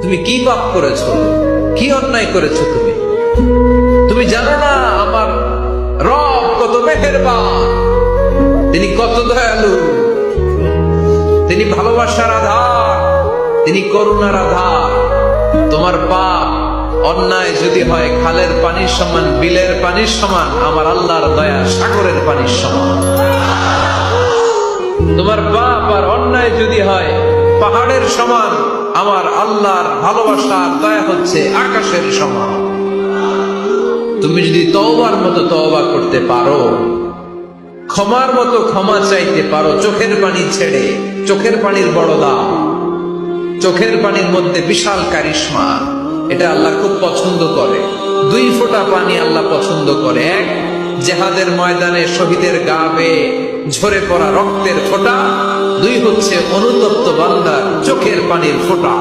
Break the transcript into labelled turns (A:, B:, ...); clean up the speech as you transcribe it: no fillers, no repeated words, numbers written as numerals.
A: তুমি কি পাপ করেছো, কি অন্যায় করেছো? তুমি জানো না আমার রব কত মেহেরবান, তিনি কত দয়ালু, তিনি ভালোবাসার আধার, তিনি করুণার আধার। তোমার পাপ অন্যায় যদি হয় খালের পানির সমান, বিলের পানির সমান, আমার আল্লাহর দয়া সাগরের পানির সমান। তোমার পাপ আর অন্যায় যদি হয় পাহাড়ের সমান, আমার আল্লাহর ভালোবাসার দয়া হচ্ছে আকাশের সমান। তুমি যদি তওবার মতো তওবা করতে পারো, ক্ষমার মতো ক্ষমা চাইতে পারো, চোখের পানি ছেড়ে, চোখের পানির বড় দাম, চোখের পানির মধ্যে বিশাল কারিশমা, এটা আল্লাহ খুব পছন্দ করে। 2 ফোঁটা পানি আল্লাহ পছন্দ করে। এক, জিহাদের ময়দানে শহীদের গা বেয়ে ঝরে পড়া রক্তের ফোঁটা। 2 হচ্ছে অনুতপ্ত বান্দার চোখের পানির ফোঁটা।